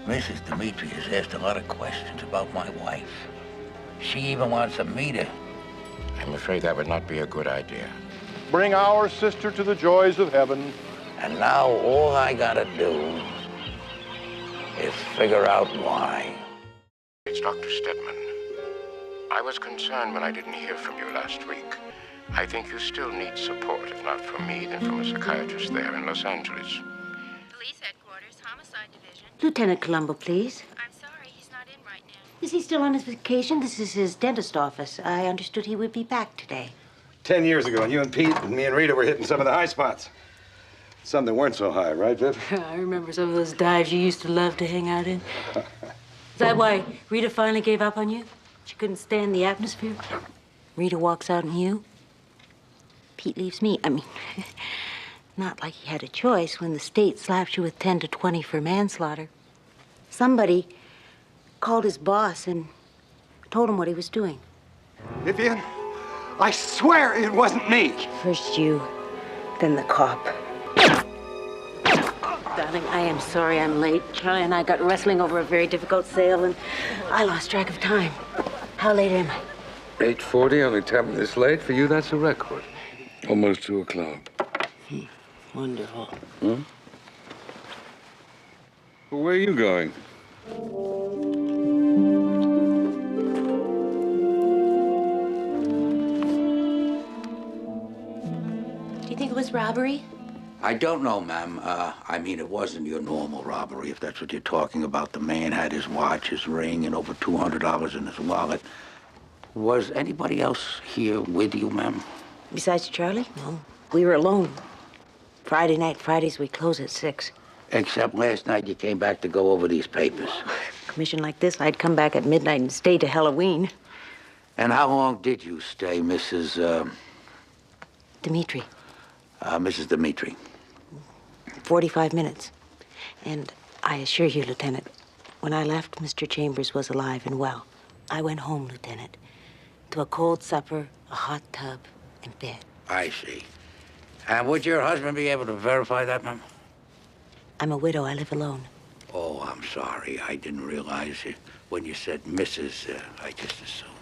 Mrs. Dimitri has asked a lot of questions about my wife. She even wants to meet her. I'm afraid that would not be a good idea. Bring our sister to the joys of heaven. And now all I gotta do is figure out why. It's Dr. Stedman. I was concerned when I didn't hear from you last week. I think you still need support, if not from me, then from a psychiatrist there in Los Angeles. Police headquarters, homicide division. Lieutenant Columbo, please. I'm sorry, he's not in right now. Is he still on his vacation? This is his dentist office. I understood he would be back today. 10 years ago, you and Pete and me and Rita were hitting some of the high spots. Some that weren't so high, right, Viv? I remember some of those dives you used to love to hang out in. Is that why Rita finally gave up on you? She couldn't stand the atmosphere? Rita walks out on you? Pete leaves me. I mean, not like he had a choice when the state slaps you with 10 to 20 for manslaughter. Somebody called his boss and told him what he was doing. Vivian, I swear it wasn't me. First you, then the cop. Darling, I am sorry I'm late. Charlie and I got wrestling over a very difficult sale, and I lost track of time. How late am I? 8:40, only 10 minutes late. For you, that's a record. Almost 2 o'clock. Wonderful. Hmm? Well, where are you going? Do you think it was robbery? I don't know, ma'am. I mean, it wasn't your normal robbery, if that's what you're talking about. The man had his watch, his ring, and over $200 in his wallet. Was anybody else here with you, ma'am? Besides Charlie? No. We were alone. Fridays we close at 6. Except last night you came back to go over these papers. Commission like this, I'd come back at midnight and stay to Halloween. And how long did you stay, Mrs. Dimitri. Mrs. Dimitri? 45 minutes. And I assure you, Lieutenant, when I left, Mr. Chambers was alive and well. I went home, Lieutenant, to a cold supper, a hot tub, and bed. I see. And would your husband be able to verify that, ma'am? I'm a widow. I live alone. Oh, I'm sorry. I didn't realize it. When you said Mrs., I just assumed.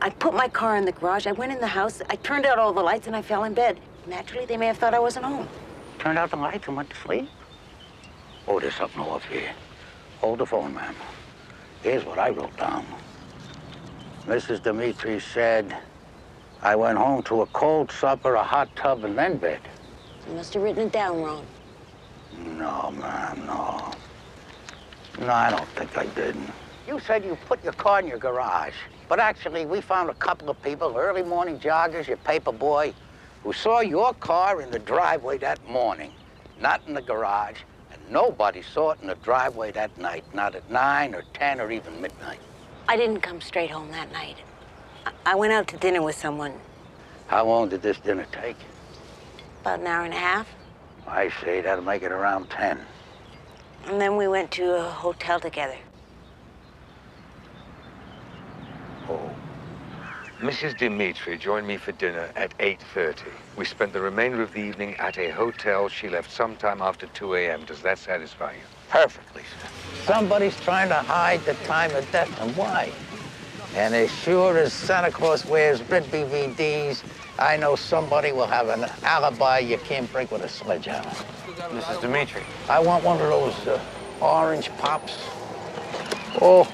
I put my car in the garage. I went in the house. I turned out all the lights, and I fell in bed. Naturally, they may have thought I wasn't home. Turned out the lights and went to sleep? Oh, there's something off here. Hold the phone, ma'am. Here's what I wrote down. Mrs. Dimitri said, I went home to a cold supper, a hot tub, and then bed. You must have written it down wrong. No, ma'am, no. No, I don't think I did. You said you put your car in your garage. But actually, we found a couple of people, early morning joggers, your paper boy, who saw your car in the driveway that morning, not in the garage, and nobody saw it in the driveway that night, not at 9 or 10 or even midnight. I didn't come straight home that night. I went out to dinner with someone. How long did this dinner take? About an hour and a half. I see, that'll make it around 10. And then we went to a hotel together. Oh. Mrs. Dimitri joined me for dinner at 8:30. We spent the remainder of the evening at a hotel. She left sometime after 2 a.m. Does that satisfy you? Perfectly, sir. Somebody's trying to hide the time of death, and why? And as sure as Santa Claus wears red BVDs, I know somebody will have an alibi you can't break with a sledgehammer. Mrs. Dimitri. I want one of those orange pops. Oh.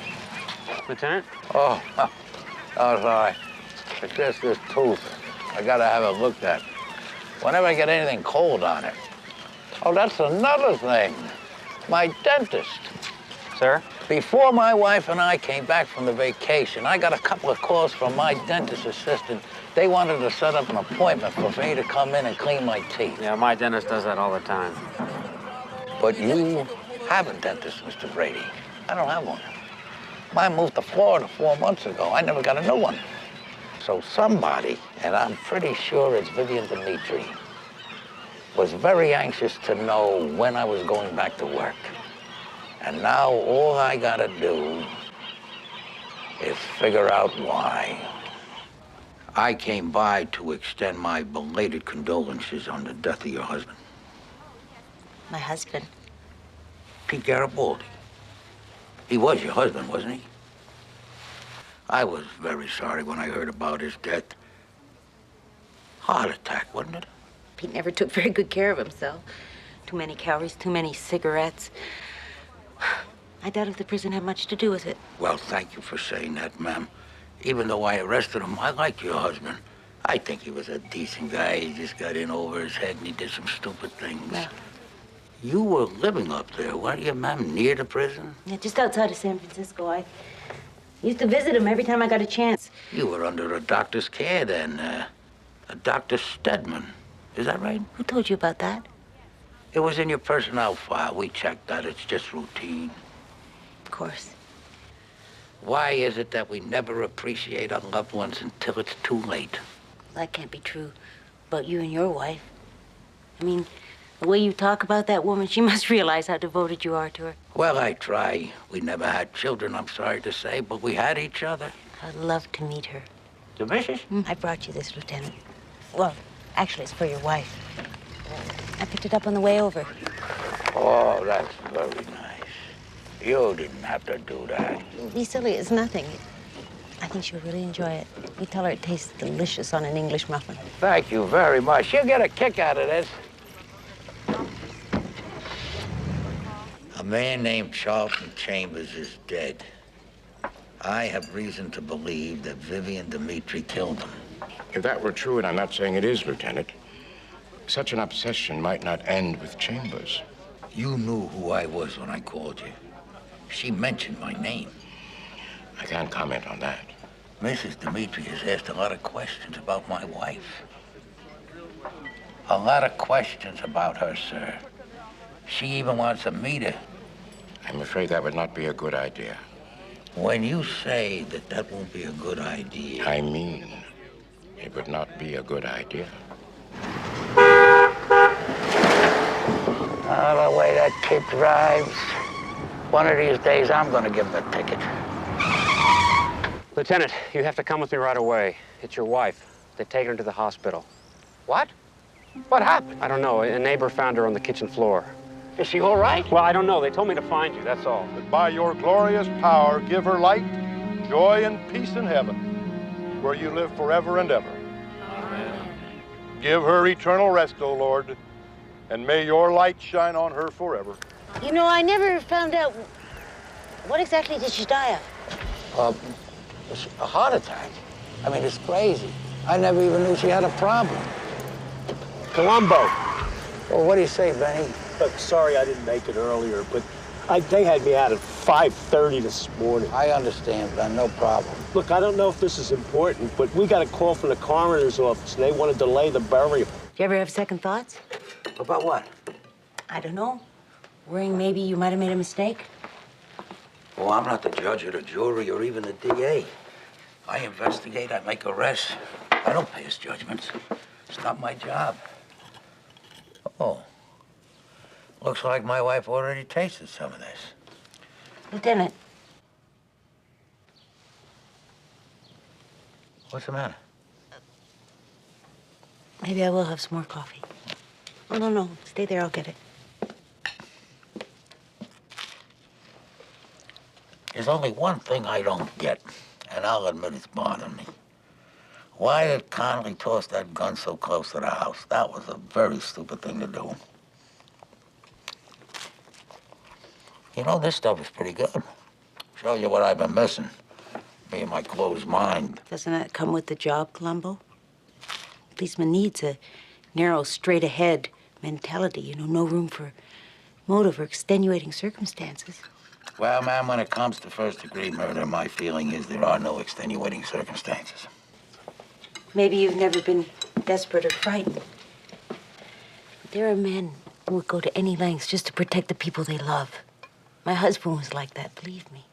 Lieutenant? Oh, oh, sorry. It's just this tooth. I gotta have it looked at. Whenever I get anything cold on it. Oh, that's another thing. My dentist. Sir? Before my wife and I came back from the vacation, I got a couple of calls from my dentist assistant. They wanted to set up an appointment for me to come in and clean my teeth. Yeah, my dentist does that all the time. But you have a dentist, Mr. Brady. I don't have one. Mine moved to Florida 4 months ago. I never got a new one. So somebody, and I'm pretty sure it's Vivian Dimitri, was very anxious to know when I was going back to work. And now all I gotta do is figure out why. I came by to extend my belated condolences on the death of your husband. My husband? Pete Garibaldi. He was your husband, wasn't he? I was very sorry when I heard about his death. Heart attack, wasn't it? Pete never took very good care of himself. Too many calories, too many cigarettes. I doubt if the prison had much to do with it. Well, thank you for saying that, ma'am. Even though I arrested him, I liked your husband. I think he was a decent guy. He just got in over his head and he did some stupid things. Well, you were living up there, weren't you, ma'am, near the prison? yeah, just outside of San Francisco. I used to visit him every time I got a chance. You were under a doctor's care then, a Dr. Stedman. Is that right? Who told you about that? It was in your personnel file. We checked that. It's just routine. Of course. Why is it that we never appreciate our loved ones until it's too late? That can't be true about you and your wife. I mean, the way you talk about that woman, she must realize how devoted you are to her. Well, I try. We never had children, I'm sorry to say, but we had each other. I'd love to meet her. The missus? I brought you this, Lieutenant. Well, actually, it's for your wife. I picked it up on the way over. Oh, that's very nice. You didn't have to do that. Be silly, it's nothing. I think she'll really enjoy it. You tell her it tastes delicious on an English muffin. Thank you very much. She'll get a kick out of this. A man named Charlton Chambers is dead. I have reason to believe that Vivian Dimitri killed him. If that were true, and I'm not saying it is, Lieutenant, such an obsession might not end with Chambers. You knew who I was when I called you. She mentioned my name. I can't comment on that. Mrs. Dimitri has asked a lot of questions about my wife. A lot of questions about her, sir. She even wants to meet her. I'm afraid that would not be a good idea. When you say that that won't be a good idea... I mean, it would not be a good idea. Oh, the way that kid drives. One of these days, I'm gonna give him a ticket. Lieutenant, you have to come with me right away. It's your wife. They've taken her to the hospital. What? What happened? I don't know. A neighbor found her on the kitchen floor. Is she all right? Well, I don't know. They told me to find you, that's all. That by your glorious power give her light, joy, and peace in heaven, where you live forever and ever. Amen. Give her eternal rest, O Lord, and may your light shine on her forever. You know, I never found out, what exactly did she die of? A heart attack. I mean, it's crazy. I never even knew she had a problem. Columbo. Well, what do you say, Benny? Look, sorry I didn't make it earlier, but they had me out at 5:30 this morning. I understand, Ben, no problem. Look, I don't know if this is important, but we got a call from the coroner's office, and they want to delay the burial. Did you ever have second thoughts? About what? I don't know. Worrying maybe you might have made a mistake? Oh, I'm not the judge or the jury or even the DA. I investigate, I make arrests. I don't pass judgments. It's not my job. Oh. Looks like my wife already tasted some of this. Lieutenant. What's the matter? Maybe I will have some more coffee. Oh, no. Stay there, I'll get it. There's only one thing I don't get, and I'll admit it's bothering me. Why did Connolly toss that gun so close to the house? That was a very stupid thing to do. You know, this stuff is pretty good. Show you what I've been missing. Me and my closed mind. Doesn't that come with the job, Columbo? A policeman needs a narrow, straight-ahead mentality, you know, no room for motive or extenuating circumstances. Well, ma'am, when it comes to first-degree murder, my feeling is there are no extenuating circumstances. Maybe you've never been desperate or frightened. There are men who would go to any lengths just to protect the people they love. My husband was like that, believe me.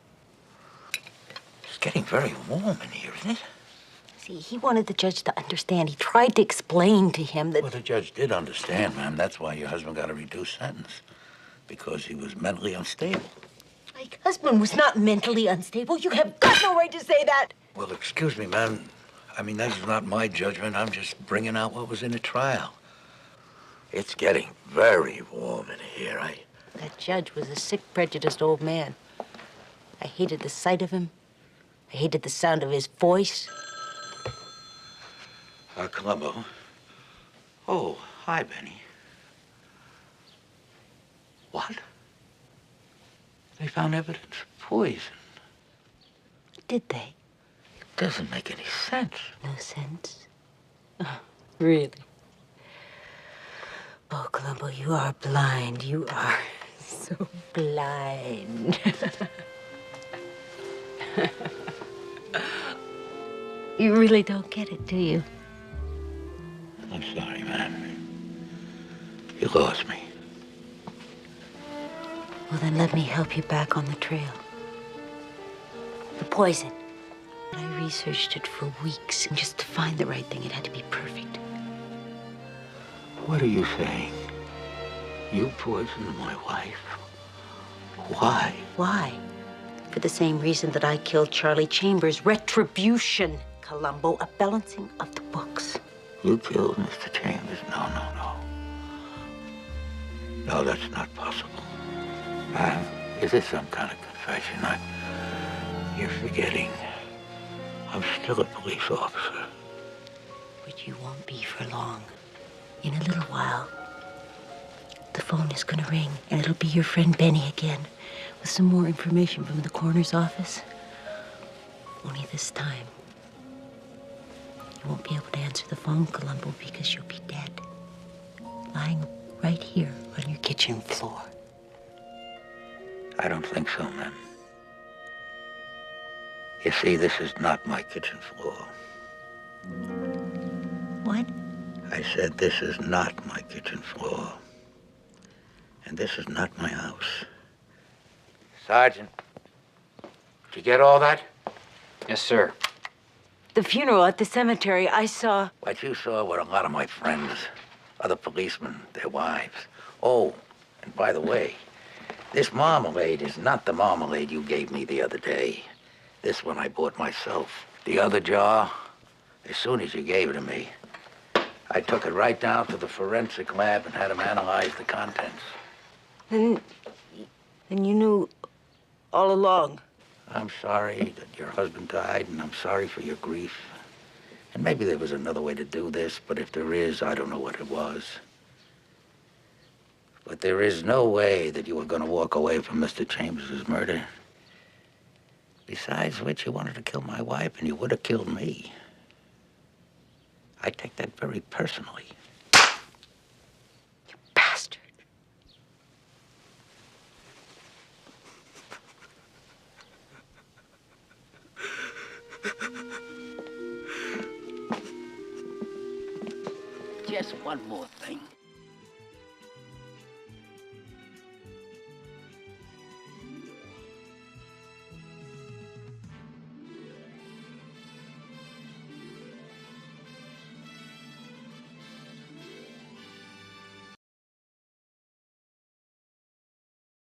It's getting very warm in here, isn't it? See, he wanted the judge to understand. He tried to explain to him that... Well, the judge did understand, ma'am. That's why your husband got a reduced sentence. Because he was mentally unstable. My husband was not mentally unstable. You have got no right to say that. Well, excuse me, ma'am. I mean, that's not my judgment. I'm just bringing out what was in the trial. It's getting very warm in here. That judge was a sick, prejudiced old man. I hated the sight of him. I hated the sound of his voice. Columbo. Oh, hi, Benny. What? They found evidence of poison. Did they? It doesn't make any sense. No sense? Oh, really? Oh, Columbo, you are blind. You are so blind. You really don't get it, do you? I'm sorry, man. You lost me. Well, then let me help you back on the trail. The poison. I researched it for weeks, and just to find the right thing, it had to be perfect. What are you saying? You poisoned my wife? Why? Why? For the same reason that I killed Charlie Chambers. Retribution, Columbo. A balancing of the books. You killed Mr. Chambers? No. No, that's not possible. Is this some kind of confession? You're forgetting. I'm still a police officer. But you won't be for long. In a little while, the phone is gonna ring, and it'll be your friend Benny again, with some more information from the coroner's office. Only this time, you won't be able to answer the phone, Columbo, because you'll be dead. Lying right here on your kitchen floor. I don't think so, ma'am. You see, this is not my kitchen floor. What? I said this is not my kitchen floor. And this is not my house. Sergeant, did you get all that? Yes, sir. The funeral at the cemetery, I saw... What you saw were a lot of my friends, other policemen, their wives. Oh, and by the way, this marmalade is not the marmalade you gave me the other day. This one I bought myself. The other jar, as soon as you gave it to me, I took it right down to the forensic lab and had them analyze the contents. Then you knew all along. I'm sorry that your husband died, and I'm sorry for your grief. And maybe there was another way to do this, but if there is, I don't know what it was. But there is no way that you were going to walk away from Mr. Chambers' murder. Besides which, you wanted to kill my wife, and you would have killed me. I take that very personally. You bastard. Just one more thing.